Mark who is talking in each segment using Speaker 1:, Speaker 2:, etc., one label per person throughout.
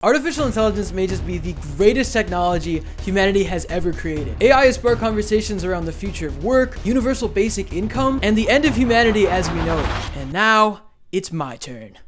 Speaker 1: Artificial intelligence may just be the greatest technology humanity has ever created. AI has sparked conversations around the future of work, universal basic income, and the end of humanity as we know it. And now, it's my turn.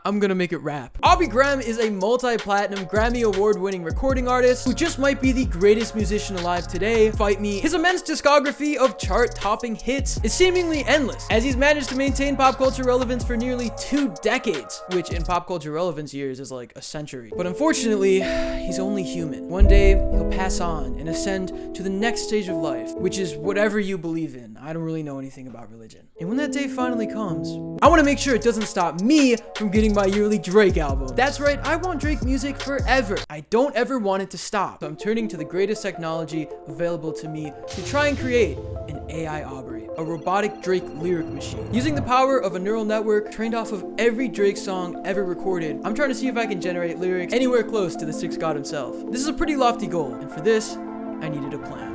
Speaker 1: I'm gonna make it rap. Aubrey Graham is a multi-platinum Grammy award-winning recording artist who just might be the greatest musician alive today. Fight me. His immense discography of chart-topping hits is seemingly endless, as he's managed to maintain pop culture relevance for nearly 2 decades, which in pop culture relevance years is like a century. But unfortunately, he's only human. One day, he'll pass on and ascend to the next stage of life, which is whatever you believe in. I don't really know anything about religion. And when that day finally comes, I want to make sure it doesn't stop me from getting my yearly Drake album. That's right, I want Drake music forever. I don't ever want it to stop. So I'm turning to the greatest technology available to me to try and create an AI Aubrey, a robotic Drake lyric machine. Using the power of a neural network trained off of every Drake song ever recorded, I'm trying to see if I can generate lyrics anywhere close to the Sixth God himself. This is a pretty lofty goal, and for this, I needed a plan.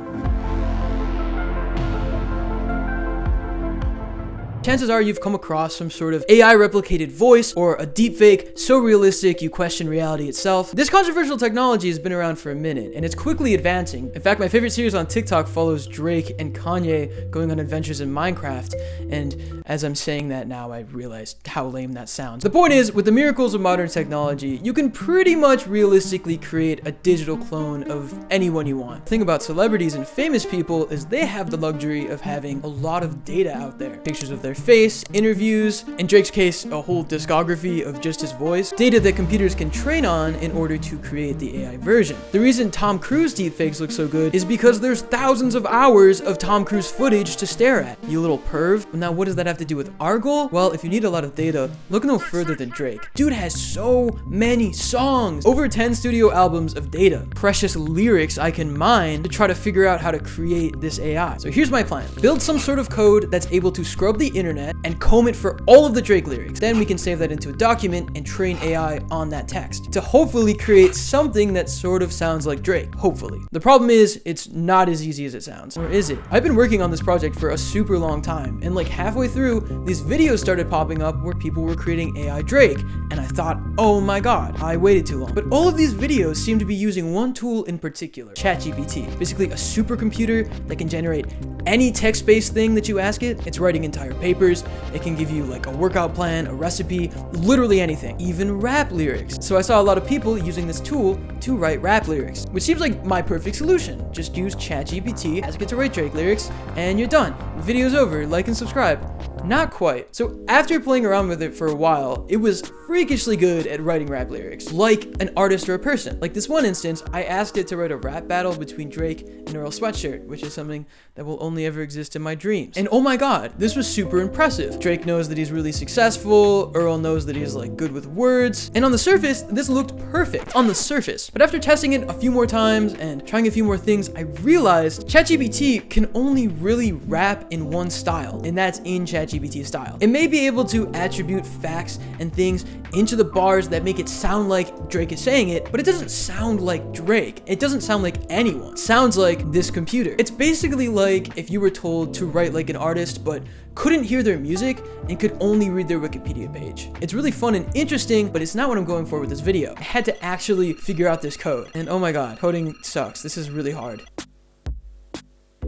Speaker 1: Chances are you've come across some sort of AI replicated voice or a deepfake so realistic you question reality itself. This controversial technology has been around for a minute and it's quickly advancing. In fact, my favorite series on TikTok follows Drake and Kanye going on adventures in Minecraft, and as I'm saying that now, I realize how lame that sounds. The point is, with the miracles of modern technology, you can pretty much realistically create a digital clone of anyone you want. The thing about celebrities and famous people is they have the luxury of having a lot of data out there. Pictures of their face, interviews, in Drake's case, a whole discography of just his voice, data that computers can train on in order to create the AI version. The reason Tom Cruise deepfakes look so good is because there's thousands of hours of Tom Cruise footage to stare at. You little perv. Now, what does that have to do with our goal? Well, if you need a lot of data, look no further than Drake. Dude has so many songs, over 10 studio albums of data, precious lyrics I can mine to try to figure out how to create this AI. So here's my plan. Build some sort of code that's able to scrub the internet and comb it for all of the Drake lyrics. Then we can save that into a document and train AI on that text to hopefully create something that sort of sounds like Drake, hopefully. The problem is, it's not as easy as it sounds. Or is it? I've been working on this project for a super long time, and like halfway through, these videos started popping up where people were creating AI Drake, and I thought, oh my god, I waited too long. But all of these videos seem to be using one tool in particular, ChatGPT. Basically a supercomputer that can generate any text-based thing that you ask it. It's writing entire papers. It can give you like a workout plan, a recipe, literally anything, even rap lyrics. So I saw a lot of people using this tool to write rap lyrics, which seems like my perfect solution. Just use ChatGPT, ask it to write Drake lyrics, and you're done. Video's over, like and subscribe. Not quite. So after playing around with it for a while, it was freakishly good at writing rap lyrics, like an artist or a person. Like this one instance, I asked it to write a rap battle between Drake and Earl Sweatshirt, which is something that will only ever exist in my dreams. And oh my god, this was super impressive. Drake knows that he's really successful, Earl knows that he's like good with words, and on the surface, this looked perfect. On the surface. But after testing it a few more times and trying a few more things, I realized ChatGPT can only really rap in one style, and that's in ChatGPT style. It may be able to attribute facts and things into the bars that make it sound like Drake is saying it, but it doesn't sound like Drake. It doesn't sound like anyone. It sounds like this computer. It's basically like if you were told to write like an artist, but couldn't hear their music and could only read their Wikipedia page. It's really fun and interesting, but it's not what I'm going for with this video. I had to actually figure out this code, and oh my god, coding sucks. This is really hard.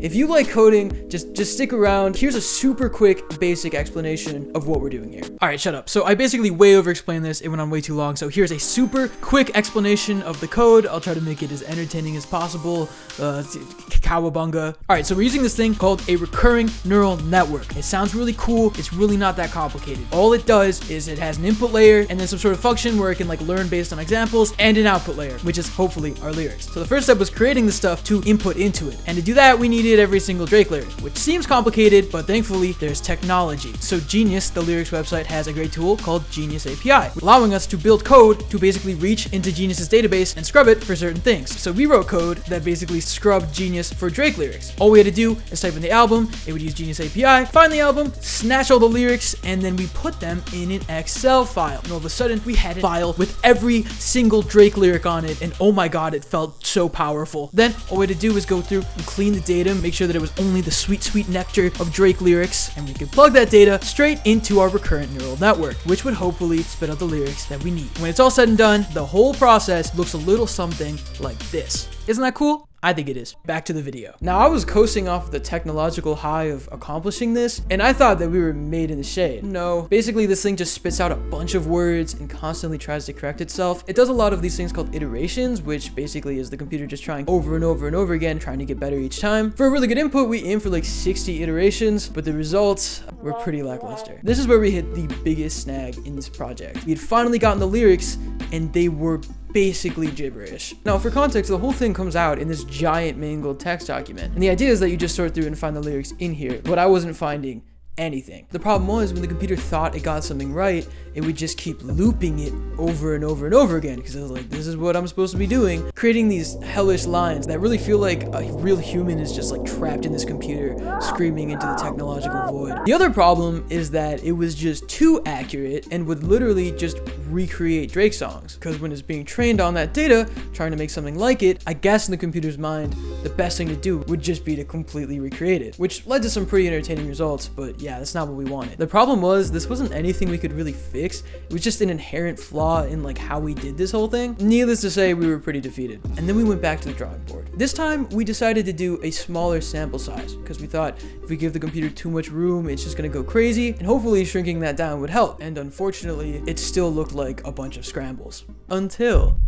Speaker 1: If you like coding, just stick around. Here's a super quick, basic explanation of what we're doing here. All right, shut up. So I basically way over-explained this. It went on way too long. So here's a super quick explanation of the code. I'll try to make it as entertaining as possible. Cowabunga. All right, so we're using this thing called a recurring neural network. It sounds really cool. It's really not that complicated. All it does is it has an input layer and then some sort of function where it can like learn based on examples, and an output layer, which is hopefully our lyrics. So the first step was creating the stuff to input into it. And to do that, we needed every single Drake lyric, which seems complicated, but thankfully there's technology. So Genius, the lyrics website, has a great tool called Genius API, allowing us to build code to basically reach into Genius's database and scrub it for certain things. So we wrote code that basically scrubbed Genius for Drake lyrics. All we had to do is type in the album, it would use Genius API, find the album, snatch all the lyrics, and then we put them in an Excel file. And all of a sudden, we had a file with every single Drake lyric on it, and oh my god, it felt so powerful. Then, all we had to do was go through and clean the data, make sure that it was only the sweet, sweet nectar of Drake lyrics, and we could plug that data straight into our recurrent neural network, which would hopefully spit out the lyrics that we need. When it's all said and done, the whole process looks a little something like this. Isn't that cool? I think it is. Back to the video. Now, I was coasting off the technological high of accomplishing this, and I thought that we were made in the shade. No, basically this thing just spits out a bunch of words and constantly tries to correct itself. It does a lot of these things called iterations, which basically is the computer just trying over and over and over again, trying to get better each time. For a really good input, we aim for like 60 iterations, but the results were pretty lackluster. This is where we hit the biggest snag in this project. We had finally gotten the lyrics, and they were basically gibberish. Now, for context, the whole thing comes out in this giant mangled text document, and the idea is that you just sort through and find the lyrics in here, but I wasn't finding anything. The problem was when the computer thought it got something right, it would just keep looping it over and over and over again, because it was like, this is what I'm supposed to be doing, creating these hellish lines that really feel like a real human is just like trapped in this computer screaming into the technological void. The other problem is that it was just too accurate and would literally just recreate Drake songs, because when it's being trained on that data, trying to make something like it, I guess in the computer's mind, the best thing to do would just be to completely recreate it, which led to some pretty entertaining results, but yeah, that's not what we wanted. The problem was this wasn't anything we could really fix. It was just an inherent flaw in like how we did this whole thing. Needless to say, we were pretty defeated. And then we went back to the drawing board. This time we decided to do a smaller sample size because we thought if we give the computer too much room, it's just gonna go crazy, and hopefully shrinking that down would help. And unfortunately, it still looked like a bunch of scrambles. Until...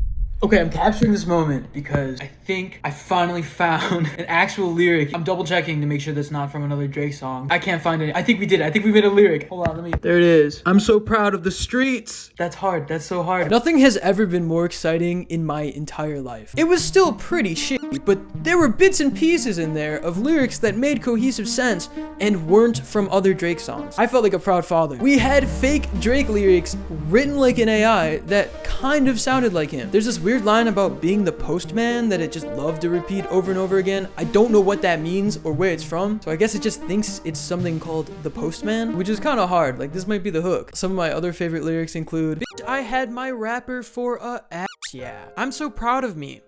Speaker 1: Okay, I'm capturing this moment because I think I finally found an actual lyric. I'm double checking to make sure that's not from another Drake song. I can't find it. I think we did. I think we made a lyric. Hold on, let me... There it is. I'm so proud of the streets. That's hard. That's so hard. Nothing has ever been more exciting in my entire life. It was still pretty shitty, but there were bits and pieces in there of lyrics that made cohesive sense and weren't from other Drake songs. I felt like a proud father. We had fake Drake lyrics written like an AI that kind of sounded like him. There's this weird line about being the postman that it just loved to repeat over and over again. I don't know what that means or where it's from, so I guess it just thinks it's something called the postman, which is kind of hard. Like, this might be the hook. Some of my other favorite lyrics include, "Bitch, I had my rapper for a ass, yeah. I'm so proud of me.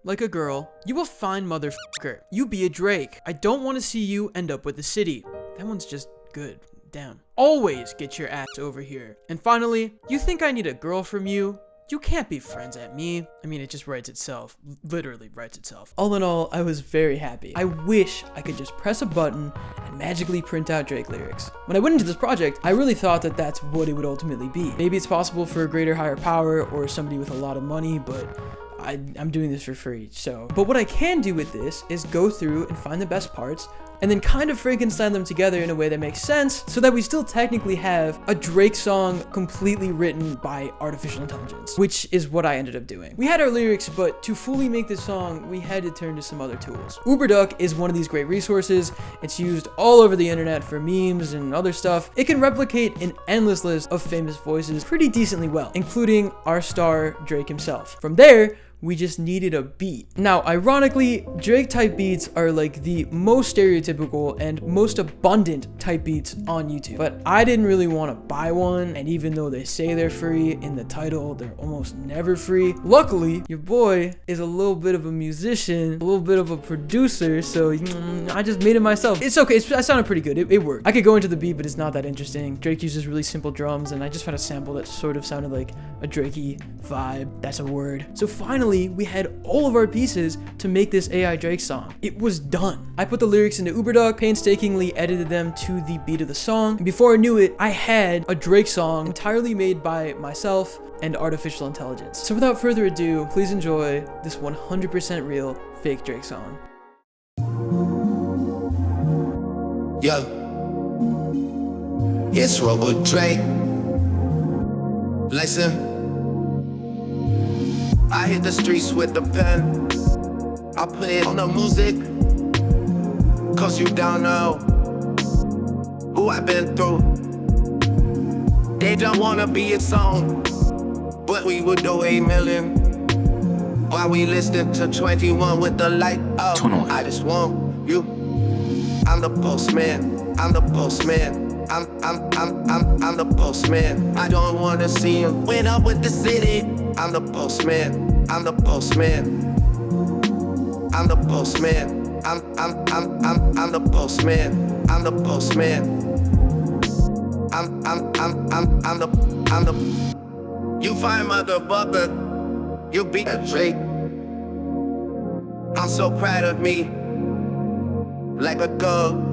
Speaker 1: Like a girl. You a fine motherfucker. You be a Drake. I don't want to see you end up with the city." That one's just good. Damn. "Always get your ass over here." And finally, "You think I need a girl from you? You can't be friends at me." I mean, it just writes itself. Literally writes itself. All in all, I was very happy. I wish I could just press a button and magically print out Drake lyrics. When I went into this project, I really thought that that's what it would ultimately be. Maybe it's possible for a greater, higher power or somebody with a lot of money, but I'm doing this for free, so. But what I can do with this is go through and find the best parts and then kind of Frankenstein them together in a way that makes sense so that we still technically have a Drake song completely written by artificial intelligence, which is what I ended up doing. We had our lyrics, but to fully make this song, we had to turn to some other tools. UberDuck is one of these great resources. It's used all over the internet for memes and other stuff. It can replicate an endless list of famous voices pretty decently well, including our star Drake himself. From there, we just needed a beat. Now, ironically, Drake type beats are like the most stereotypical and most abundant type beats on YouTube. But I didn't really want to buy one, and even though they say they're free, in the title, they're almost never free. Luckily, your boy is a little bit of a musician, a little bit of a producer, so I just made it myself. It's okay, that sounded pretty good, it worked. I could go into the beat, but it's not that interesting. Drake uses really simple drums, and I just found a sample that sort of sounded like a Drakey vibe. That's a word. So finally, we had all of our pieces to make this AI Drake song. It was done. I put the lyrics into UberDuck, painstakingly edited them to the beat of the song, and before I knew it, I had a Drake song entirely made by myself and artificial intelligence. So without further ado, please enjoy this 100% real fake Drake song.
Speaker 2: Yo, it's Robo Drake. Listen, I hit the streets with the pen. I put it on the music, cause you don't know who I've been through. They don't wanna be a song, but we would do 8 million. While we listen to 21 with the light up.
Speaker 3: 21.
Speaker 2: I just want you. I'm the postman. I'm the postman. I'm the postman. I don't wanna see you went up with the city. I'm the postman. I'm the postman. I'm the postman. I'm the postman. I'm the postman. I'm the you fine motherfucker. You beat a Drake. I'm so proud of me. Like a girl.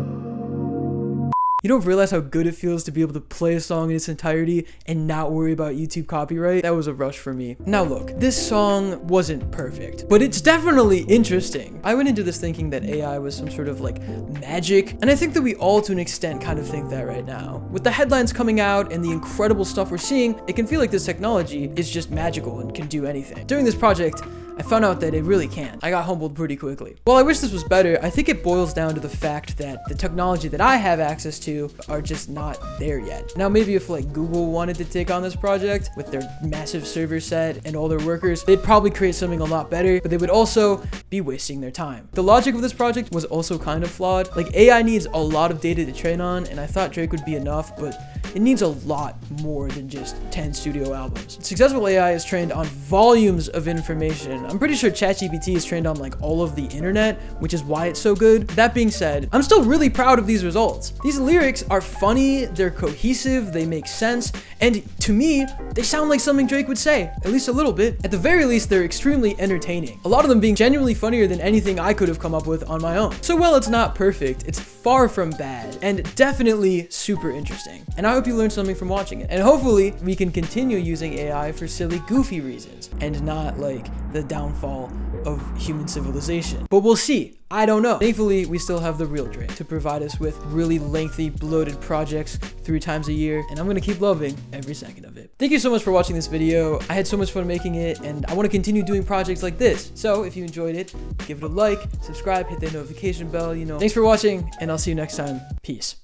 Speaker 1: You don't realize how good it feels to be able to play a song in its entirety and not worry about YouTube copyright. That was a rush for me. Now look, this song wasn't perfect, but it's definitely interesting. I went into this thinking that AI was some sort of like magic, and I think that we all to an extent kind of think that right now. With the headlines coming out and the incredible stuff we're seeing, it can feel like this technology is just magical and can do anything. During this project, I found out that it really can't. I got humbled pretty quickly. While I wish this was better, I think it boils down to the fact that the technology that I have access to are just not there yet. Now, maybe if like Google wanted to take on this project with their massive server set and all their workers, they'd probably create something a lot better, but they would also be wasting their time. The logic of this project was also kind of flawed. Like AI needs a lot of data to train on, and I thought Drake would be enough, but it needs a lot more than just 10 studio albums. Successful AI is trained on volumes of information. I'm pretty sure ChatGPT is trained on like all of the internet, which is why it's so good. That being said, I'm still really proud of these results. These lyrics are funny, they're cohesive, they make sense, and to me, they sound like something Drake would say, at least a little bit. At the very least, they're extremely entertaining. A lot of them being genuinely funnier than anything I could have come up with on my own. So while it's not perfect, it's far from bad, and definitely super interesting. And I hope you learned something from watching it. And hopefully, we can continue using AI for silly, goofy reasons, and not like the downfall of human civilization. But we'll see. I don't know. Thankfully, we still have the real Drake to provide us with really lengthy, bloated projects 3 times a year, and I'm gonna keep loving every second of it. Thank you so much for watching this video. I had so much fun making it, and I want to continue doing projects like this. So if you enjoyed it, give it a like, subscribe, hit that notification bell, Thanks for watching, and I'll see you next time. Peace.